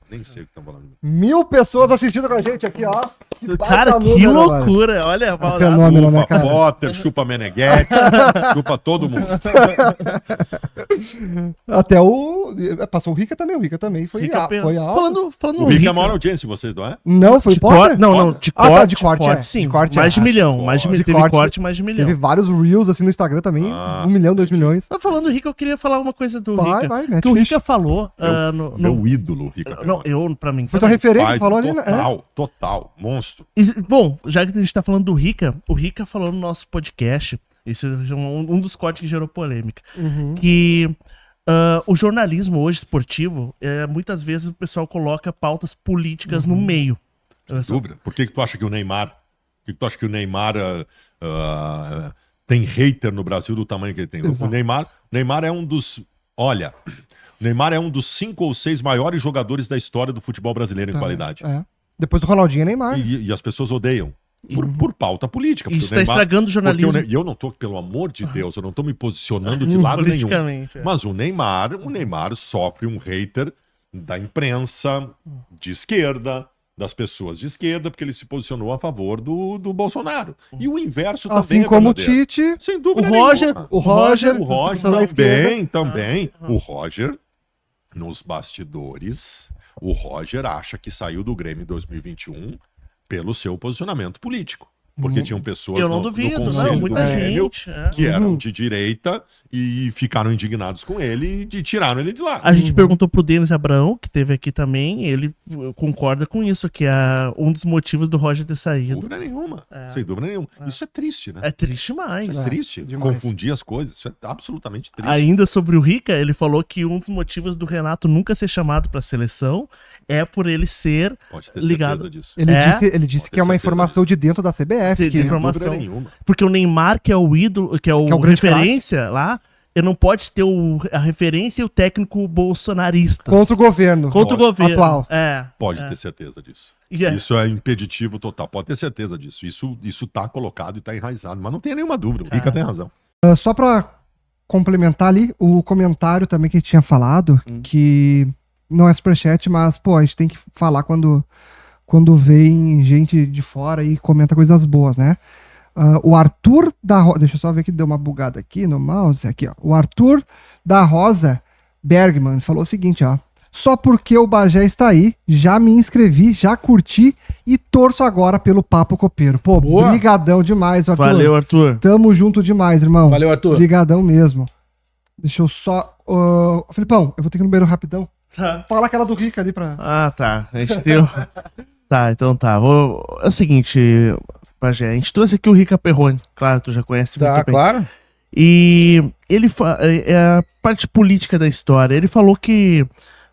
Nem sei o que estão falando. 1000 pessoas assistindo com a gente aqui, ó. Cara, que loucura. Olha, é fenômeno, né, Chupa cara? Potter, chupa Meneghetti, chupa todo mundo. Até o... Passou o Rica também. Foi Rica foi alto. Falando O Rick é a maior audiência de vocês, não é? Não, foi o Potter? Não, de Ah, tá, corte, de corte, sim. de corte, mais de milhão. de Mais de corte. teve corte, mais de milhão. Teve vários Reels assim no Instagram também. 1 milhão, 2 milhões. Mas falando do Rica, eu queria falar uma coisa do Rica. mete Que o ficha. Rica falou... Meu ídolo, o Rick. Não, pra mim... Foi tua referência, Pai, falou ali, né? total, monstro. Bom, já que a gente tá falando do Rica, o Rica falou no nosso podcast, isso é um dos cortes que gerou polêmica, que o jornalismo hoje esportivo, muitas vezes o pessoal coloca pautas políticas no meio. Sem dúvida. Por que tu acha que o Neymar... tem hater no Brasil do tamanho que ele tem? Exato. O Neymar é um dos... Olha, o Neymar é um dos 5 ou 6 maiores jogadores da história do futebol brasileiro em qualidade. É. Depois do Ronaldinho e Neymar. E as pessoas odeiam. Por pauta política. Isso está estragando o jornalismo. E eu não tô, pelo amor de Deus, eu não tô me posicionando de lado nenhum. Mas o Neymar sofre um hater da imprensa de esquerda, das pessoas de esquerda, porque ele se posicionou a favor do Bolsonaro. E o inverso também Assim é como o verdadeiro. Tite. Sem dúvida O Roger também. O Roger, nos bastidores, o Roger acha que saiu do Grêmio em 2021 pelo seu posicionamento político. Porque tinham pessoas Eu não no duvido, conselho muita do Grêmio gente, que eram de direita e ficaram indignados com ele e tiraram ele de lá. A gente perguntou pro Denis Abraão, que teve aqui também, ele concorda com isso, que é um dos motivos do Roger ter saído. Dúvida nenhuma. Sem dúvida nenhuma. Isso é triste, né? É triste mais. Isso é triste. demais. Confundir as coisas. Isso é absolutamente triste. Ainda sobre o Rica, ele falou que um dos motivos do Renato nunca ser chamado pra seleção é por ele ser Pode ter ligado. certeza disso. Ele disse que é uma informação de dentro da CBF. Tem informação. Dúvida nenhuma. Porque o Neymar, que é o ídolo, que é o grande referência lá, ele não pode ter a referência e o técnico bolsonarista. Contra o governo. Contra o governo. Atual. Pode ter certeza disso. Yeah. Isso é impeditivo total. Pode ter certeza disso. Isso tá colocado e tá enraizado. Mas não tem nenhuma dúvida. O Rica tem razão. Só pra complementar ali, o comentário também que a gente tinha falado, que não é superchat, mas, pô, a gente tem que falar quando vem gente de fora e comenta coisas boas, né? O Arthur da Rosa... Deixa eu só ver que deu uma bugada aqui no mouse. Aqui, ó. O Arthur da Rosa Bergman falou o seguinte, ó. Só porque o Bagé está aí, já me inscrevi, já curti e torço agora pelo Papo Copeiro. Pô, Boa. brigadão demais, Arthur. Valeu, Arthur. Tamo junto demais, irmão. Valeu, Arthur. Brigadão mesmo. Deixa eu só... Felipão, eu vou ter que ir no banheiro rapidão. Tá. Fala aquela do Rica ali pra... Ah, tá. A gente tem... Tá, então tá. É o seguinte, Bagé, a gente trouxe aqui o Rica Perrone. Claro, tu já conhece Tá, muito bem. claro. E ele é a parte política da história. Ele falou que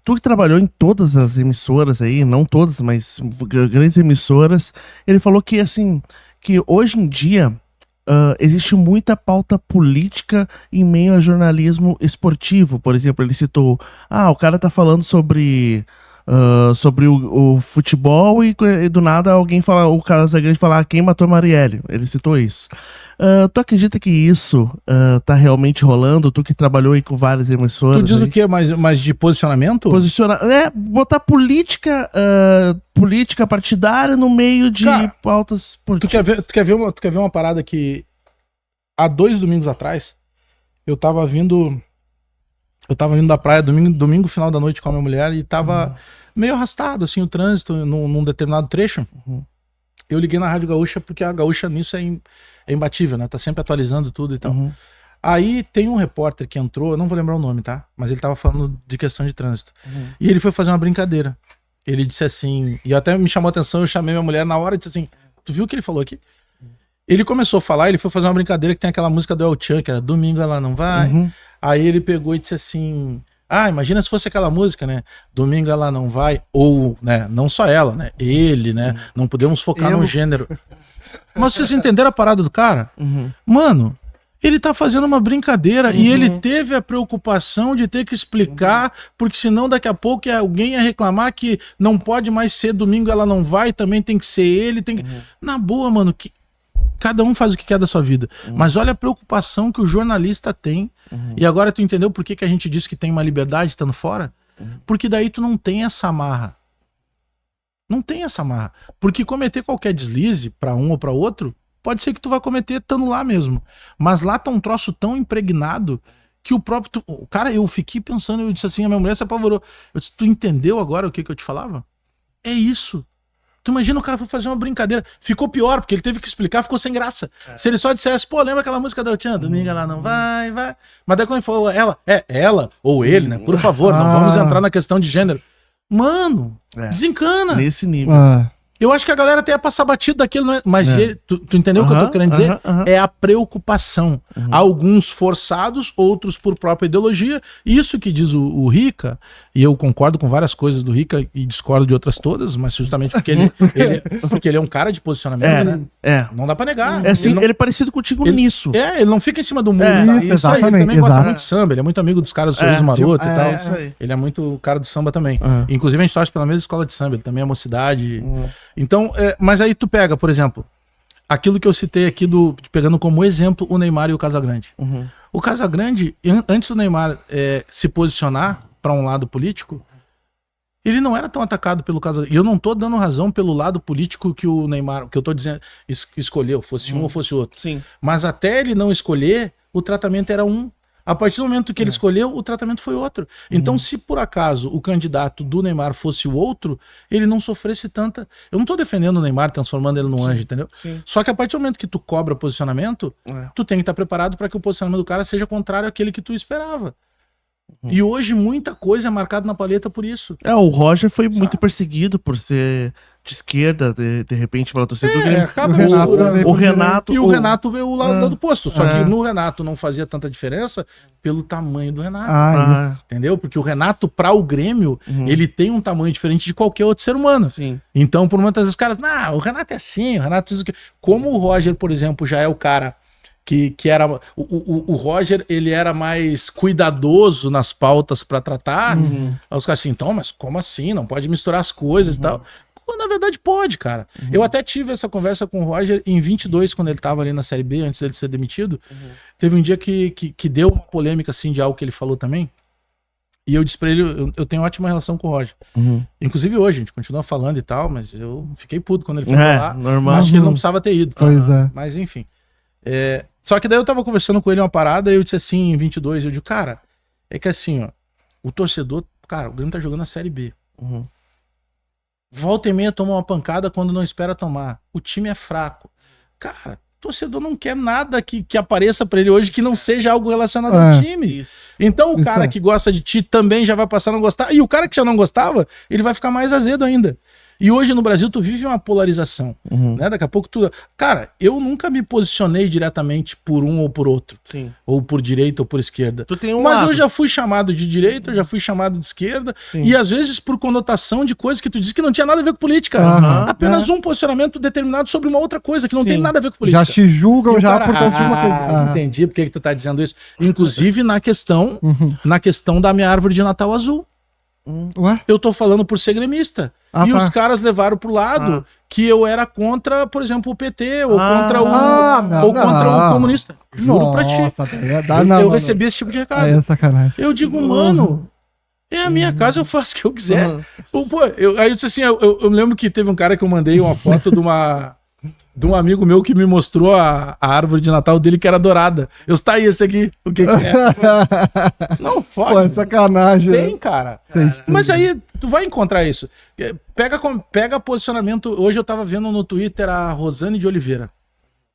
tu que trabalhou em todas as emissoras aí, não todas, mas grandes emissoras, ele falou que, assim, que hoje em dia existe muita pauta política em meio a jornalismo esportivo. Por exemplo, ele citou, o cara tá falando sobre o futebol e do nada alguém fala, o Casagrande fala, quem matou Marielle? Ele citou isso. Tu acredita que isso tá realmente rolando? Tu que trabalhou aí com várias emissoras. Tu diz aí. o quê? Mais de posicionamento? Botar política partidária no meio de Cara, pautas Tu quer ver uma parada que há 2 domingos atrás eu tava vindo da praia domingo final da noite com a minha mulher e tava meio arrastado assim o trânsito num determinado trecho. Eu liguei na Rádio Gaúcha porque a Gaúcha nisso é imbatível, né? Tá sempre atualizando tudo e tal. Aí tem um repórter que entrou, eu não vou lembrar o nome, tá? Mas ele tava falando de questão de trânsito. E ele foi fazer uma brincadeira. Ele disse assim, e até me chamou a atenção, eu chamei minha mulher na hora e disse assim, tu viu o que ele falou aqui? Ele começou a falar, ele foi fazer uma brincadeira que tem aquela música do El Chan, que era Domingo Ela Não Vai. Aí ele pegou e disse assim, imagina se fosse aquela música, né? Domingo Ela Não Vai, ou, né, não só ela, né? Ele, né? Não podemos focar num gênero. Mas vocês entenderam a parada do cara? Mano, ele tá fazendo uma brincadeira e ele teve a preocupação de ter que explicar, porque senão daqui a pouco alguém ia reclamar que não pode mais ser Domingo Ela Não Vai, também tem que ser ele, tem que... Na boa, mano, cada um faz o que quer da sua vida. Mas olha a preocupação que o jornalista tem. E agora tu entendeu por que a gente disse que tem uma liberdade estando fora? Porque daí tu não tem essa amarra. Não tem essa marra. Porque cometer qualquer deslize pra um ou pra outro, pode ser que tu vai cometer estando lá mesmo. Mas lá tá um troço tão impregnado que o próprio... Cara, eu fiquei pensando, eu disse assim, a minha mulher se apavorou. Eu disse, tu entendeu agora o que eu te falava? É isso. Tu imagina o cara foi fazer uma brincadeira. Ficou pior, porque ele teve que explicar, ficou sem graça. Se ele só dissesse, pô, lembra aquela música da Tchan? Domingo ela não vai. Mas daí quando ele falou ela ou ele, né? Por favor, não vamos entrar na questão de gênero. Mano, desencana. Nesse nível. Eu acho que a galera até ia passar batido daquilo, né? Mas tu entendeu o que eu tô querendo dizer? É a preocupação. Alguns forçados, outros por própria ideologia. Isso que diz o Rica, e eu concordo com várias coisas do Rica e discordo de outras todas, mas justamente porque ele é um cara de posicionamento, né? Não dá pra negar. Ele é parecido contigo nisso. Ele não fica em cima do muro. Isso, exatamente. Ele também gosta muito de samba, ele é muito amigo dos caras do Sorriso Maroto e tal. Isso aí. Ele é muito cara do samba também. Inclusive a gente torce pela mesma escola de samba, ele também é mocidade. Então, mas aí tu pega, por exemplo, aquilo que eu citei aqui, pegando como exemplo o Neymar e o Casagrande. O Casagrande, antes do Neymar se posicionar para um lado político, ele não era tão atacado pelo Casagrande. E eu não tô dando razão pelo lado político que o Neymar, que eu tô dizendo, escolheu, fosse um ou fosse outro. Sim. Mas até ele não escolher, o tratamento era um. A partir do momento que ele escolheu, o tratamento foi outro. Então, se por acaso o candidato do Neymar fosse o outro, ele não sofresse tanta... Eu não tô defendendo o Neymar, transformando ele num anjo, entendeu? Sim. Só que a partir do momento que tu cobra posicionamento, tu tem que estar preparado para que o posicionamento do cara seja contrário àquele que tu esperava. E hoje muita coisa é marcada na paleta por isso. O Roger foi muito perseguido por ser de esquerda, de repente, pela torcida do Grêmio. O Renato E o Renato veio o lado do posto. Só que no Renato não fazia tanta diferença pelo tamanho do Renato. Entendeu? Porque o Renato, para o Grêmio, ele tem um tamanho diferente de qualquer outro ser humano. Sim. Então, por muitas vezes, os caras, o Renato é assim, o Renato diz o quê? Como o Roger, por exemplo, já é o cara que era... O Roger, ele era mais cuidadoso nas pautas para tratar. Aí os caras assim, então, mas como assim? Não pode misturar as coisas e tal. Na verdade pode, cara. Eu até tive essa conversa com o Roger em 22, quando ele tava ali na Série B, antes dele ser demitido. Teve um dia que deu uma polêmica, assim, de algo que ele falou também. E eu disse pra ele, eu tenho ótima relação com o Roger. Inclusive hoje, a gente continua falando e tal, mas eu fiquei puto quando ele foi lá. Normal. Acho que ele não precisava ter ido. Pois é. Mas enfim. Só que daí eu tava conversando com ele uma parada e eu disse assim, em 22, eu digo, cara, é que assim, ó, o torcedor, cara, o Grêmio tá jogando a Série B. Volta e meia toma uma pancada quando não espera tomar. O time é fraco. Cara, o torcedor não quer nada que apareça pra ele hoje que não seja algo relacionado ao time. Então o cara que gosta de ti também já vai passar a não gostar. E o cara que já não gostava, ele vai ficar mais azedo ainda. E hoje no Brasil tu vive uma polarização, né? Daqui a pouco tu... Cara, eu nunca me posicionei diretamente por um ou por outro. Sim. Ou por direita ou por esquerda. Tu tem um Mas lado. eu já fui chamado de direita, eu já fui chamado de esquerda. E às vezes por conotação de coisas que tu disse que não tinha nada a ver com política. Apenas um posicionamento determinado sobre uma outra coisa que não tem nada a ver com política. Já te julgam E o já cara, por causa de uma coisa. Entendi porque que tu tá dizendo isso. Inclusive na questão da minha árvore de Natal azul. Ué? Eu tô falando por ser gremista. E os caras levaram pro lado que eu era contra, por exemplo, o PT, ou contra o comunista. Juro pra ti. Eu recebi esse tipo de recado. É sacanagem. Eu digo, mano, é a minha casa, eu faço o que eu quiser. Pô, aí eu disse assim, eu lembro que teve um cara que eu mandei uma foto de um amigo meu que me mostrou a árvore de Natal dele que era dourada. Eu tá aí, esse aqui, o que é? Não, fode. Pô, é sacanagem. Tem, cara. Mas aí tu vai encontrar isso. Pega posicionamento. Hoje eu tava vendo no Twitter a Rosane de Oliveira,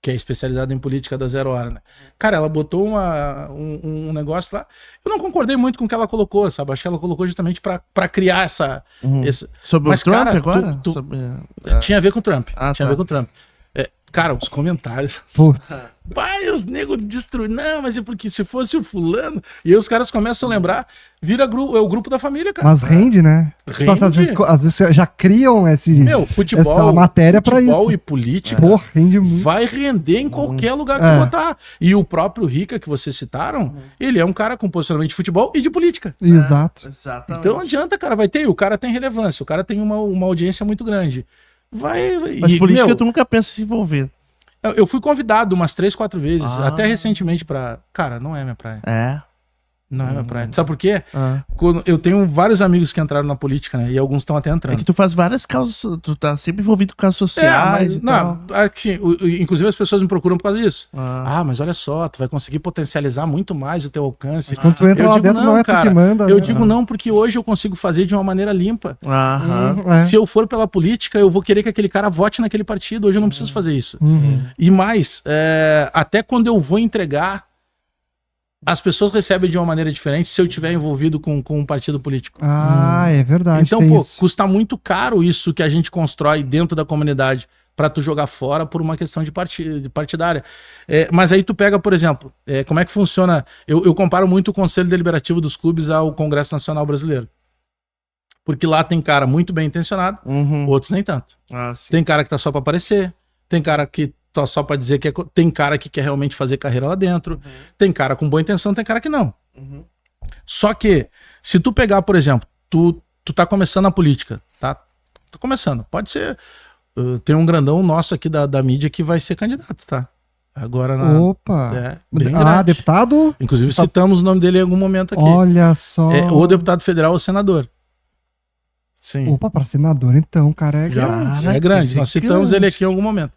que é especializada em política da Zero Hora, né? Cara, ela botou um negócio lá. Eu não concordei muito com o que ela colocou, sabe? Acho que ela colocou justamente pra criar essa... Sobre Mas, o Trump cara, agora? Tinha a ver com o Trump. Tinha a tá. ver com o Trump. Cara, os comentários. Putz. Vai, os negros destruíram. Não, mas é porque se fosse o fulano. E aí os caras começam a lembrar. Vira o grupo da família, cara. Mas rende, né? Rende. Às vezes já criam Futebol, essa matéria pra isso. Futebol e política. Pô, rende muito. Vai render em qualquer lugar que botar. E o próprio Rica, que vocês citaram, ele é um cara com posicionamento de futebol e de política. Exato. Exatamente. Então não adianta, cara. Vai ter. O cara tem relevância. O cara tem uma audiência muito grande. Mas política tu nunca pensa em se envolver. Eu fui convidado umas 3, 4 vezes, até recentemente pra... Cara, não é minha praia. Não é minha praia. Sabe por quê? Eu tenho vários amigos que entraram na política, né? E alguns estão até entrando. É que tu faz várias causas, tu tá sempre envolvido com causas sociais inclusive as pessoas me procuram por causa disso. Mas olha só, tu vai conseguir potencializar muito mais o teu alcance. Mas quando tu entra lá dentro, não é tu que manda. Eu digo não, porque hoje eu consigo fazer de uma maneira limpa. É. Se eu for pela política, eu vou querer que aquele cara vote naquele partido. Hoje eu não preciso fazer isso. E mais, até quando eu vou entregar, as pessoas recebem de uma maneira diferente se eu estiver envolvido com um partido político. É verdade. Então, custa muito caro isso que a gente constrói dentro da comunidade para tu jogar fora por uma questão de partidária. Mas aí tu pega, por exemplo, como é que funciona... Eu comparo muito o Conselho Deliberativo dos clubes ao Congresso Nacional Brasileiro. Porque lá tem cara muito bem intencionado, outros nem tanto. Tem cara que tá só para aparecer, tem cara que tá só pra dizer que tem cara que quer realmente fazer carreira lá dentro, tem cara com boa intenção, tem cara que não. Só que, se tu pegar, por exemplo, tu tá começando a política, tá? Tá começando, pode ser... tem um grandão nosso aqui da mídia que vai ser candidato, tá? Agora Opa! Bem grande. Deputado? Inclusive citamos o nome dele em algum momento aqui. Olha só. Ou deputado federal ou senador. Sim. Opa, pra senador então, cara, é grande. Nós citamos ele aqui em algum momento.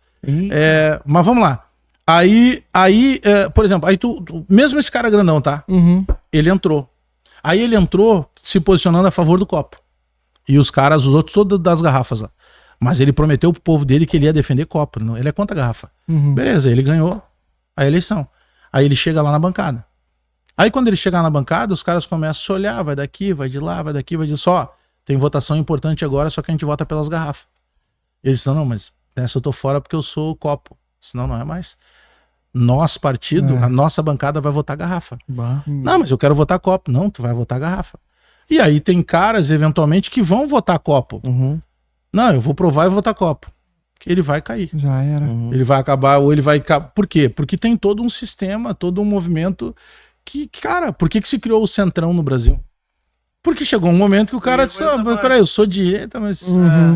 Mas vamos lá. Aí por exemplo, aí mesmo esse cara grandão, tá? Ele entrou. Aí ele entrou se posicionando a favor do copo. E os outros todos das garrafas lá. Mas ele prometeu pro povo dele que ele ia defender copo. Não, ele é contra a garrafa. Beleza, ele ganhou a eleição. Aí ele chega lá na bancada. Aí quando ele chegar na bancada, os caras começam a se olhar, vai daqui, vai de lá, vai daqui, vai de só. Tem votação importante agora, só que a gente vota pelas garrafas. Eles disseram, não, mas nessa eu tô fora porque eu sou copo. Senão não é mais. Nós, partido, a nossa bancada vai votar garrafa. Não, mas eu quero votar copo. Não, tu vai votar garrafa. E aí tem caras, eventualmente, que vão votar copo. Não, eu vou provar e votar copo. Ele vai cair. Já era. Ele vai acabar, ou ele vai... Por quê? Porque tem todo um sistema, todo um movimento que, cara, por que se criou o Centrão no Brasil? Porque chegou um momento que o cara disse, peraí, eu sou direita, mas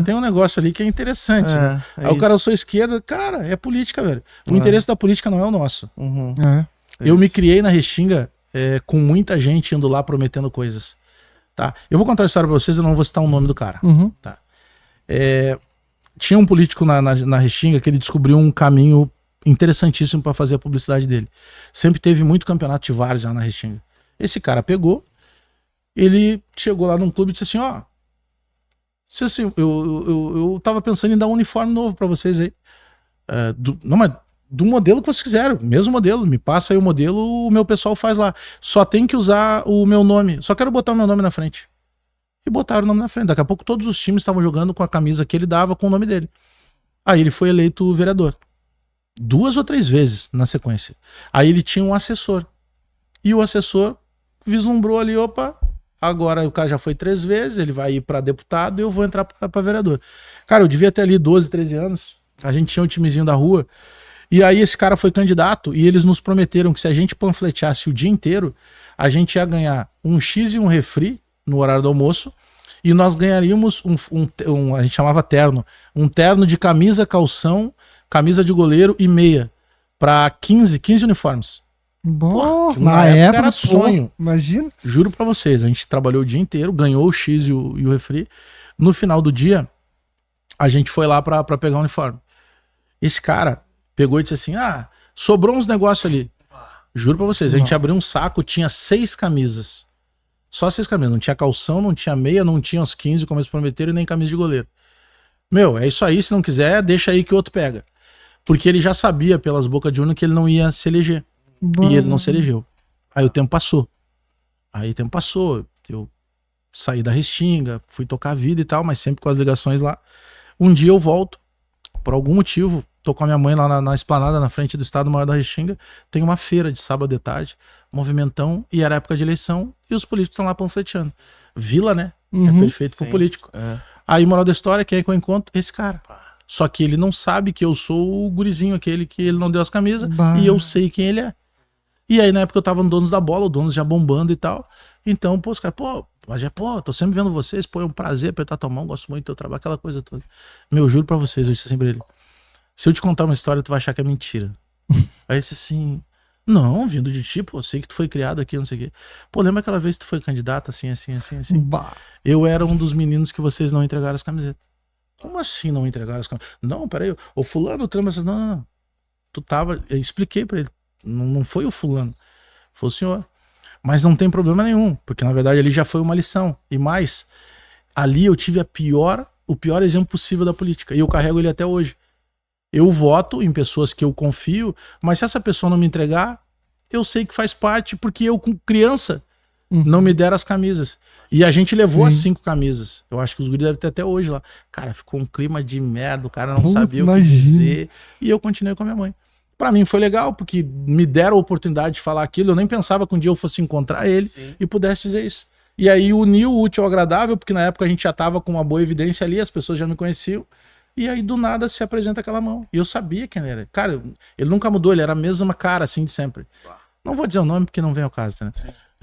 tem um negócio ali que é interessante. Aí o cara, eu sou esquerda. Cara, é política, velho. O interesse da política não é o nosso. Eu me criei na Restinga com muita gente indo lá prometendo coisas. Tá? Eu vou contar a história pra vocês, eu não vou citar o nome do cara. Tá? Tinha um político na Restinga que ele descobriu um caminho interessantíssimo para fazer a publicidade dele. Sempre teve muito campeonato de várzea lá na Restinga. Esse cara pegou, ele chegou lá num clube e disse assim, assim, eu tava pensando em dar um uniforme novo para vocês aí. Mas do modelo que vocês quiserem, mesmo modelo, me passa aí o modelo, o meu pessoal faz lá. Só tem que usar o meu nome, só quero botar o meu nome na frente. E botaram o nome na frente. Daqui a pouco todos os times estavam jogando com a camisa que ele dava com o nome dele. Aí ele foi eleito vereador. 2 ou 3 vezes na sequência. Aí ele tinha um assessor. E o assessor vislumbrou ali, opa, agora o cara já foi 3 vezes, ele vai ir para deputado e eu vou entrar para vereador. Cara, eu devia ter ali 12, 13 anos. A gente tinha um timezinho da rua. E aí esse cara foi candidato e eles nos prometeram que se a gente panfleteasse o dia inteiro, a gente ia ganhar um X e um refri no horário do almoço, e nós ganharíamos a gente chamava terno, um terno de camisa, calção, camisa de goleiro e meia, para 15 uniformes. Pô, na época era sonho. Imagina. Juro pra vocês, a gente trabalhou o dia inteiro, ganhou o X e o refri. No final do dia, a gente foi lá pra pegar o uniforme. Esse cara pegou e disse assim, sobrou uns negócios ali. Juro pra vocês, a gente abriu um saco, tinha 6 camisas. Só 6 camisas, não tinha calção, não tinha meia, não tinha os 15, como eles prometeram, e nem camisa de goleiro. Meu, é isso aí, se não quiser, deixa aí que o outro pega. Porque ele já sabia pelas bocas de urna que ele não ia se eleger. E ele não se elegeu. Aí o tempo passou. Eu saí da Restinga, fui tocar a vida e tal, mas sempre com as ligações lá. Um dia eu volto, por algum motivo, tô com a minha mãe lá na esplanada, na frente do Estado Maior da Restinga, tem uma feira de sábado de tarde, movimentão, e era época de eleição, e os políticos estão lá panfleteando. Vila, né? É perfeito pro político. Aí, moral da história, quem é que eu encontro? Esse cara. Só que ele não sabe que eu sou o gurizinho aquele que ele não deu as camisas, e eu sei quem ele é. E aí, na época, eu tava no Donos da Bola, o Donos já bombando e tal. Então, os caras, tô sempre vendo vocês, é um prazer apertar tua mão, gosto muito do teu trabalho, aquela coisa toda. Meu, juro pra vocês, eu disse assim pra ele, se eu te contar uma história, tu vai achar que é mentira. Aí ele disse assim, Não, vindo de ti, pô, eu sei que tu foi criado aqui, não sei o quê. Pô, lembra aquela vez que tu foi candidato assim. Bah. Eu era um dos meninos que vocês não entregaram as camisetas. Como assim não entregaram as camisetas? Não, peraí, o fulano trama essas. Não. Tu tava. Eu expliquei pra ele. Não foi o fulano, foi o senhor. Mas não tem problema nenhum, porque na verdade ali já foi uma lição. E mais, ali eu tive o pior exemplo possível da política. E eu carrego ele até hoje. Eu voto em pessoas que eu confio, mas se essa pessoa não me entregar, eu sei que faz parte, porque eu, com criança, não me deram as camisas. E a gente levou as 5 camisas. Eu acho que os guris devem ter até hoje lá. Cara, ficou um clima de merda, o cara não sabia o que dizer. E eu continuei com a minha mãe. Pra mim foi legal, porque me deram a oportunidade de falar aquilo. Eu nem pensava que um dia eu fosse encontrar ele e pudesse dizer isso. E aí uniu o útil ao agradável, porque na época a gente já tava com uma boa evidência ali, as pessoas já me conheciam. E aí do nada se apresenta aquela mão. E eu sabia quem ele era. Cara, ele nunca mudou, ele era a mesma cara assim de sempre. Não vou dizer o nome porque não vem ao caso, né?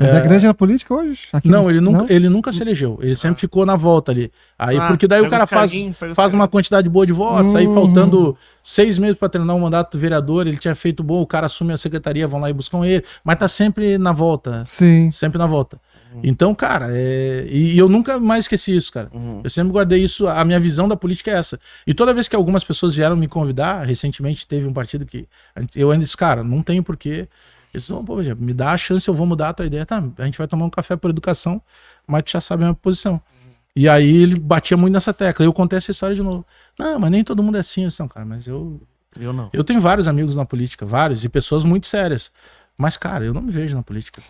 Mas é grande na política hoje? Aqui não, ele nunca se elegeu. Ele sempre ficou na volta ali. Aí, porque daí o cara faz uma quantidade boa de votos, aí faltando 6 meses para terminar o mandato do vereador, ele tinha feito bom, o cara assume a secretaria, vão lá e buscam ele, mas tá sempre na volta. Sim. Sempre na volta. Então, cara, e eu nunca mais esqueci isso, cara. Eu sempre guardei isso, a minha visão da política é essa. E toda vez que algumas pessoas vieram me convidar, recentemente teve um partido que eu ainda disse, cara, não tenho porquê. Eles disseram, pô, me dá a chance, eu vou mudar a tua ideia. Tá, a gente vai tomar um café por educação, mas tu já sabe a minha posição. E aí ele batia muito nessa tecla. Eu contei essa história de novo. Não, mas nem todo mundo é assim. Eu disse, não, cara, mas eu não. Eu tenho vários amigos na política, vários, e pessoas muito sérias. Mas, cara, eu não me vejo na política.